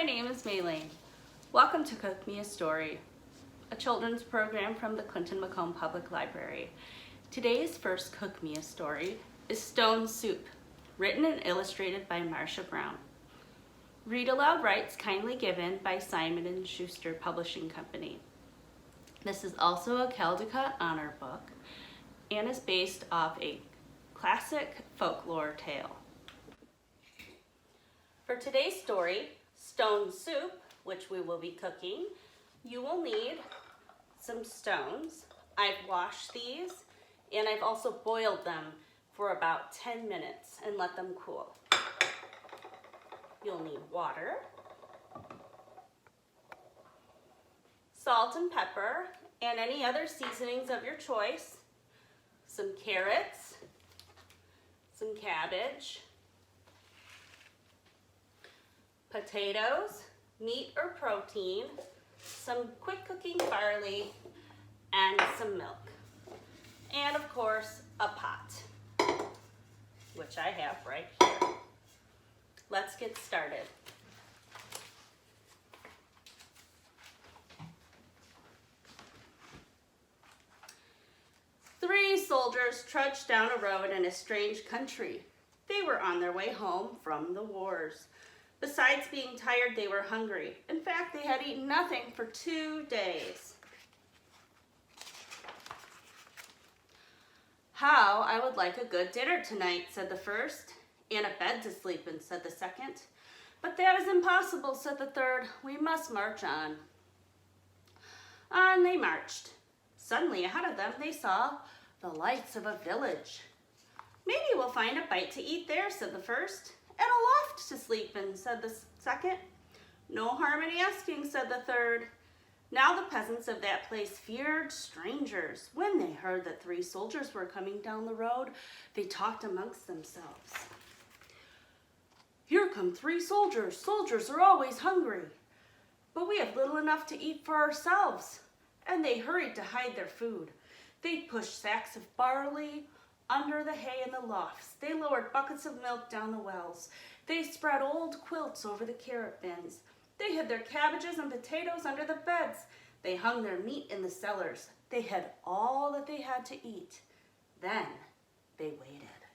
name is Maylene. Welcome to Cook Me a Story, a children's program from the Clinton-Macomb Public Library. Today's first Cook Me a Story is Stone Soup, written and illustrated by Marcia Brown. Read Aloud rights kindly given by Simon & Schuster Publishing Company. This is also a Caldecott Honor book and is based off a classic folklore tale. For today's story, Stone Soup, which we will be cooking, you will need some stones. I've washed these and I've also boiled them for about 10 minutes and let them cool. You'll need water, salt and pepper, and any other seasonings of your choice, some carrots, some cabbage, potatoes, meat or protein, some quick cooking barley, and some milk. And of course, a pot, which I have right here. Let's get started. Three soldiers trudged down a road in a strange country. They were on their way home from the wars. Besides being tired, they were hungry. In fact, they had eaten nothing for 2 days. "How I would like a good dinner tonight," said the first. "And a bed to sleep in," said the second. "But that is impossible," said the third. "We must march on." On they marched. Suddenly, ahead of them, they saw the lights of a village. "Maybe we'll find a bite to eat there," said the first. "And a loft to sleep in," said the second. "No harm in asking," said the third. Now the peasants of that place feared strangers. When they heard that 3 soldiers were coming down the road, they talked amongst themselves. "Here come 3 soldiers. Soldiers are always hungry. But we have little enough to eat for ourselves." And they hurried to hide their food. They pushed sacks of barley under the hay in the lofts. They lowered buckets of milk down the wells. They spread old quilts over the carrot bins. They hid their cabbages and potatoes under the beds. They hung their meat in the cellars. They had all that they had to eat. Then they waited.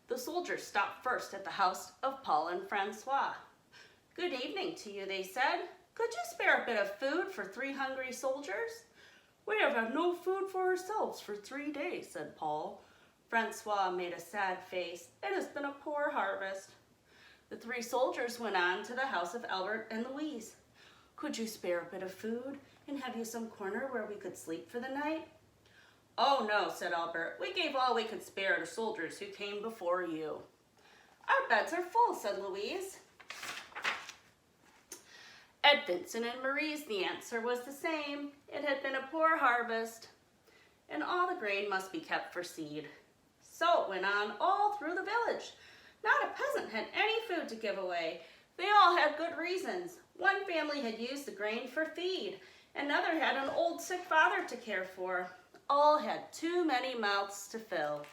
The soldiers stopped first at the house of Paul and Francois. "Good evening to you," they said. "Could you spare a bit of food for 3 hungry soldiers?" "We have had no food for ourselves for 3 days," said Paul. Francois made a sad face. "It has been a poor harvest." The 3 soldiers went on to the house of Albert and Louise. "Could you spare a bit of food and have you some corner where we could sleep for the night?" "Oh no," said Albert. "We gave all we could spare to soldiers who came before you." "Our beds are full," said Louise. At Vincent and Marie's, the answer was the same. It had been a poor harvest, and all the grain must be kept for seed. So it went on all through the village. Not a peasant had any food to give away. They all had good reasons. One family had used the grain for feed. Another had an old sick father to care for. All had too many mouths to fill.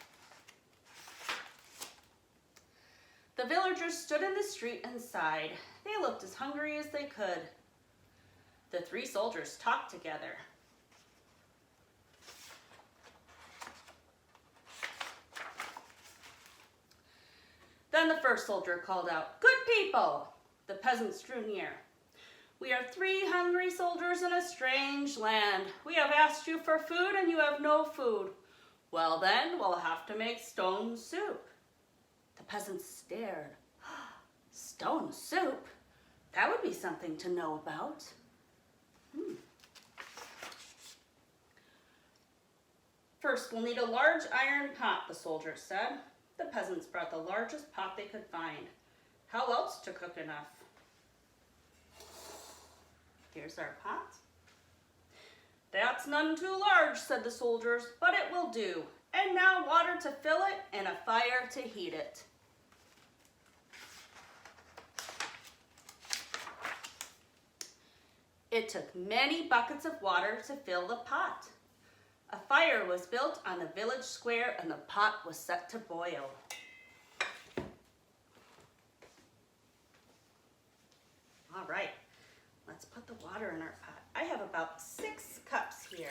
The villagers stood in the street and sighed. They looked as hungry as they could. The 3 soldiers talked together. Then the first soldier called out, "Good people!" The peasants drew near. "We are 3 hungry soldiers in a strange land. We have asked you for food and you have no food. Well then, we'll have to make stone soup." The peasants stared. Stone soup? That would be something to know about. "First, we'll need a large iron pot," the soldiers said. The peasants brought the largest pot they could find. "How else to cook enough?" "Here's our pot." "That's none too large," said the soldiers, "but it will do. And now water to fill it and a fire to heat it." It took many buckets of water to fill the pot. A fire was built on the village square and the pot was set to boil. All right, let's put the water in our pot. I have about 6 cups here.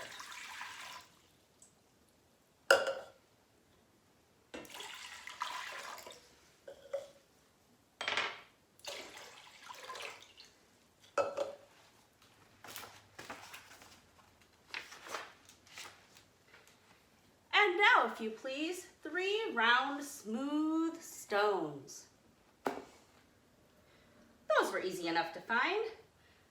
And now, if you please, 3 round, smooth stones. Those were easy enough to find.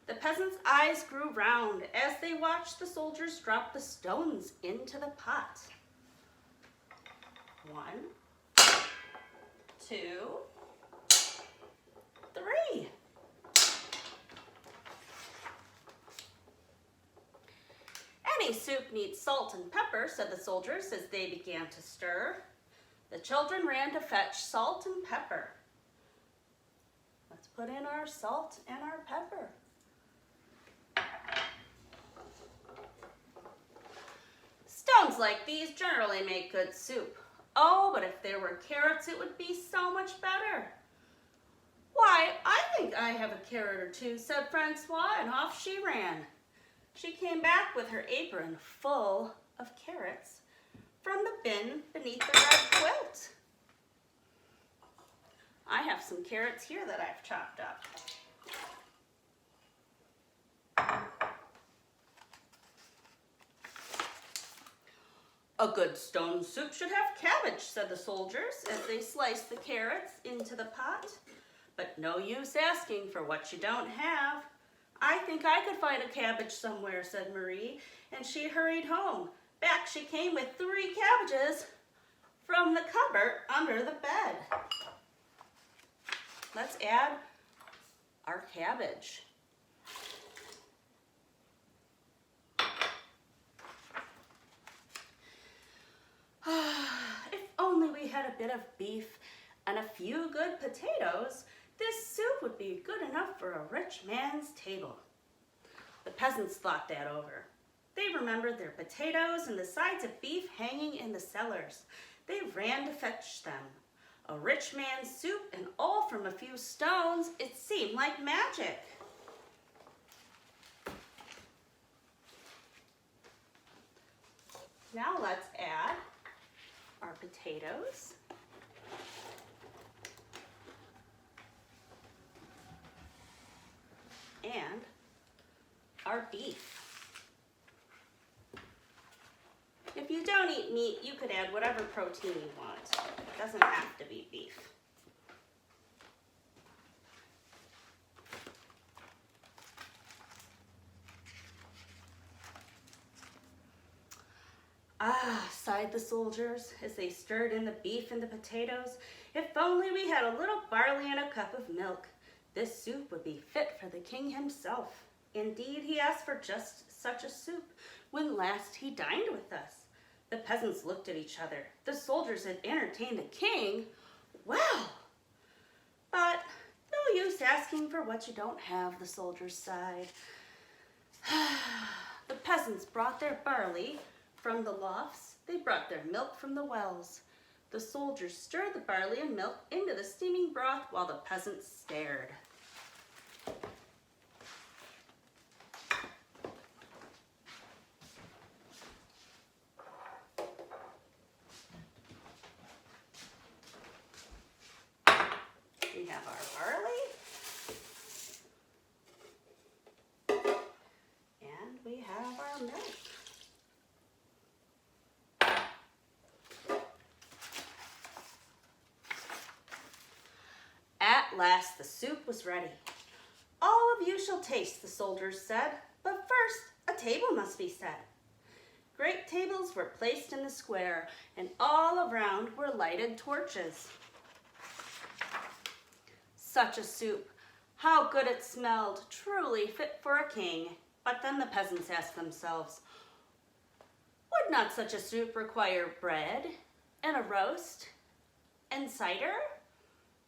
The peasants' eyes grew round as they watched the soldiers drop the stones into the pot. 1, 2, 3. Any soup needs salt and pepper, said the soldiers as they began to stir. The children ran to fetch salt and pepper. Let's put in our salt and our pepper. Stones like these generally make good soup. Oh, but if there were carrots, it would be so much better. Why, I think I have a carrot or 2, said Francois, and off she ran. She came back with her apron full of carrots from the bin beneath the red quilt. I have some carrots here that I've chopped up. A good stone soup should have cabbage, said the soldiers as they sliced the carrots into the pot. But no use asking for what you don't have. I think I could find a cabbage somewhere, said Marie, and she hurried home. Back she came with 3 cabbages from the cupboard under the bed. Let's add our cabbage. If only we had a bit of beef and a few good potatoes, this soup would be good enough for a rich man's table. The peasants thought that over. They remembered their potatoes and the sides of beef hanging in the cellars. They ran to fetch them. A rich man's soup and all from a few stones. It seemed like magic. Now let's add our potatoes. And our beef. If you don't eat meat, you could add whatever protein you want. It doesn't have to be beef. Ah, sighed the soldiers as they stirred in the beef and the potatoes. If only we had a little barley and a cup of milk. This soup would be fit for the king himself. Indeed, he asked for just such a soup when last he dined with us. The peasants looked at each other. The soldiers had entertained the king. Well, but no use asking for what you don't have, the soldiers sighed. The peasants brought their barley from the lofts. They brought their milk from the wells. The soldiers stirred the barley and milk into the steaming broth while the peasants stared. We have our barley. And we have our milk. At last the soup was ready. All of you shall taste, the soldiers said, but first a table must be set. Great tables were placed in the square, and all around were lighted torches. Such a soup, how good it smelled, truly fit for a king. But then the peasants asked themselves, would not such a soup require bread and a roast and cider?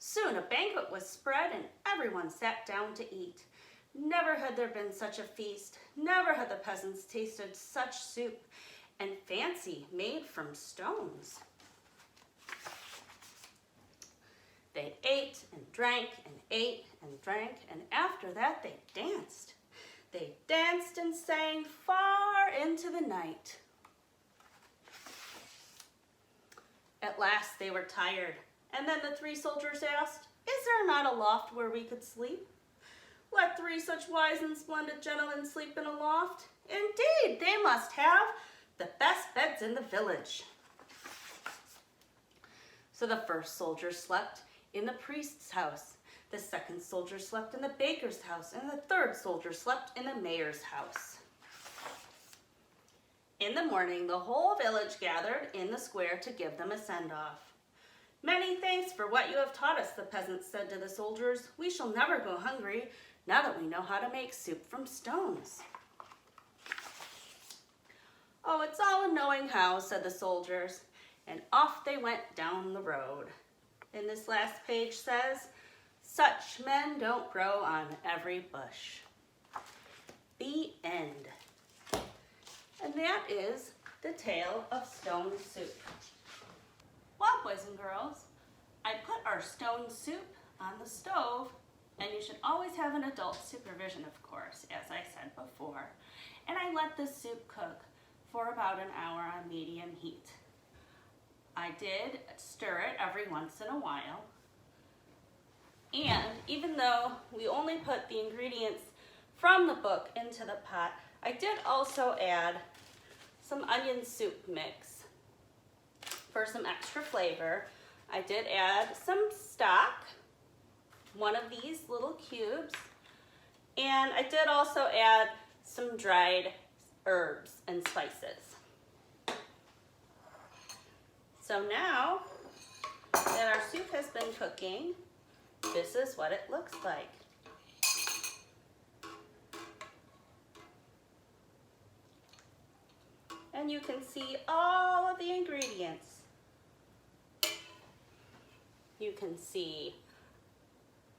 Soon a banquet was spread and everyone sat down to eat. Never had there been such a feast. Never had the peasants tasted such soup and fancy made from stones. They ate and drank and ate and drank, and after that they danced. They danced and sang far into the night. At last they were tired, and then the 3 soldiers asked, "Is there not a loft where we could sleep? Let 3 such wise and splendid gentlemen sleep in a loft? Indeed, they must have the best beds in the village." So the first soldier slept in the priest's house, the second soldier slept in the baker's house, and the third soldier slept in the mayor's house. In the morning, the whole village gathered in the square to give them a send-off. "Many thanks for what you have taught us," the peasants said to the soldiers. "We shall never go hungry now that we know how to make soup from stones." "Oh, it's all in knowing how," said the soldiers, and off they went down the road. And this last page says, "Such men don't grow on every bush." The end. And that is the tale of stone soup. Well, boys and girls, I put our stone soup on the stove, and you should always have an adult supervision, of course, as I said before. And I let the soup cook for about an hour on medium heat. I did stir it every once in a while. And even though we only put the ingredients from the book into the pot, I did also add some onion soup mix for some extra flavor. I did add some stock, one of these little cubes, and I did also add some dried herbs and spices. So now that our soup has been cooking, this is what it looks like. And you can see all of the ingredients. You can see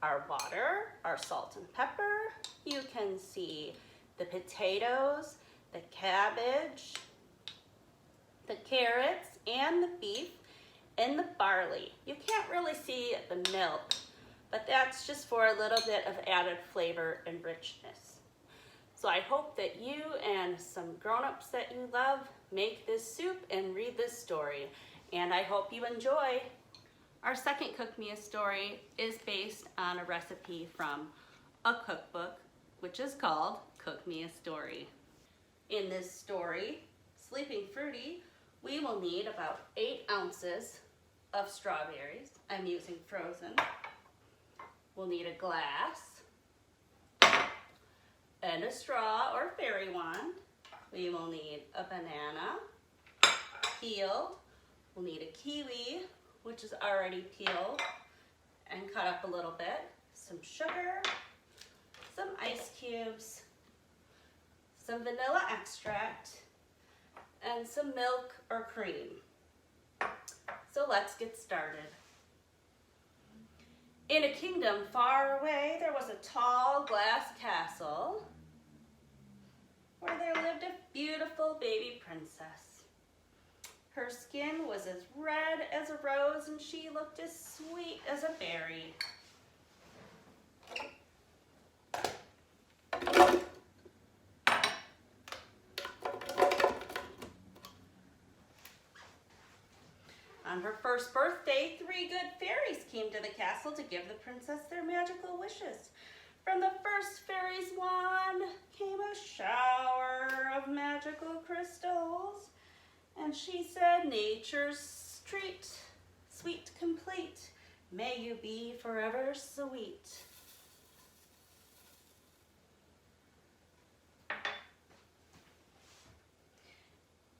our water, our salt and pepper. You can see the potatoes, the cabbage, the carrots, and the beef, and the barley. You can't really see the milk, but that's just for a little bit of added flavor and richness. So I hope that you and some grown-ups that you love make this soup and read this story, and I hope you enjoy. Our second Cook Me a Story is based on a recipe from a cookbook, which is called Cook Me a Story. In this story, Sleeping Fruity, we will need about 8 ounces of strawberries. I'm using frozen. We'll need a glass and a straw or fairy wand. We will need a banana, peeled. We'll need a kiwi, which is already peeled and cut up a little bit. Some sugar, some ice cubes, some vanilla extract, and some milk or cream. So let's get started. In a kingdom far away, there was a tall glass castle where there lived a beautiful baby princess. Her skin was as red as a rose, and she looked as sweet as a berry. On her first birthday, 3 good fairies came to the castle to give the princess their magical wishes. From the first fairy's wand came a shower of magical crystals, and she said, "Nature's treat, sweet complete, may you be forever sweet."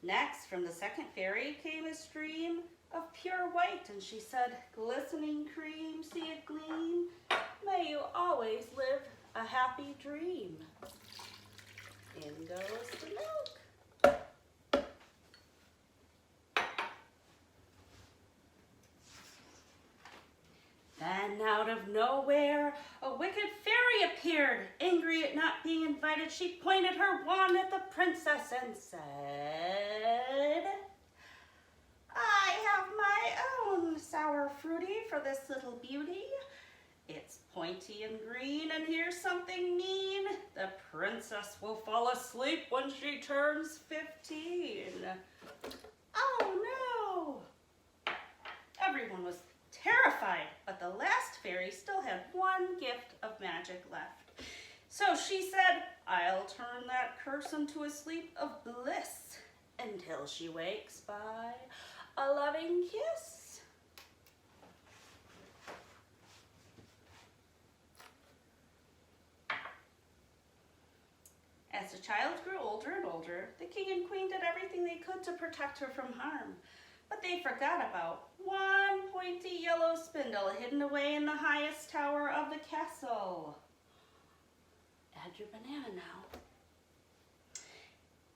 Next, from the second fairy came a stream of pure white, and she said, "Glistening cream, see it gleam, may you always live a happy dream." In goes the milk. Then out of nowhere, a wicked fairy appeared. Angry at not being invited, she pointed her wand at the princess and said, "I have my own sour fruity for this little beauty. It's pointy and green, and here's something mean. The princess will fall asleep when she turns 15. Oh no! Everyone was terrified, but the last fairy still had one gift of magic left. So she said, I'll turn that curse into a sleep of bliss until she wakes by a loving kiss. As the child grew older and older, the king and queen did everything they could to protect her from harm. But they forgot about one pointy yellow spindle hidden away in the highest tower of the castle. Add your banana now.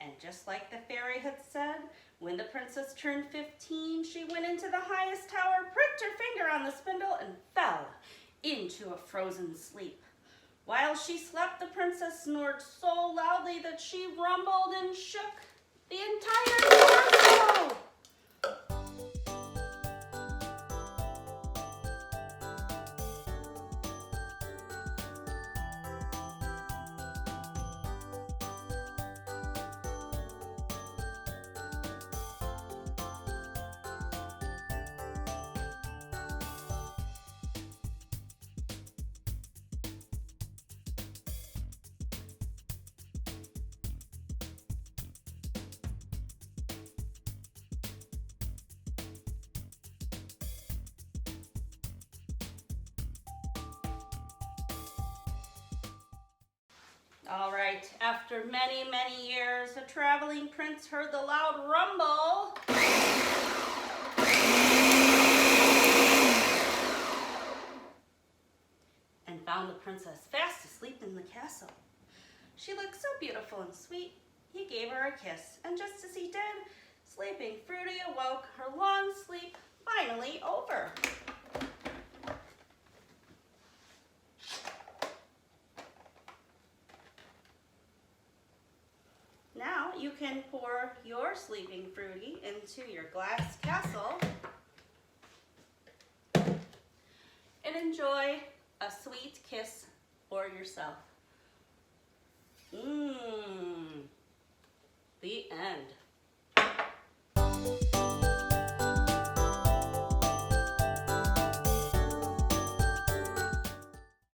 And just like the fairy had said, when the princess turned 15, she went into the highest tower, pricked her finger on the spindle, and fell into a frozen sleep. While she slept, the princess snored so loudly that she rumbled and shook the entire castle. All right, after many, many years, a traveling prince heard the loud rumble and found the princess fast asleep in the castle. She looked so beautiful and sweet, he gave her a kiss, and just as he did, Sleeping Fruity awoke, her long sleep finally over. Now you can pour your Sleeping Fruity into your glass castle and enjoy a sweet kiss for yourself. The end.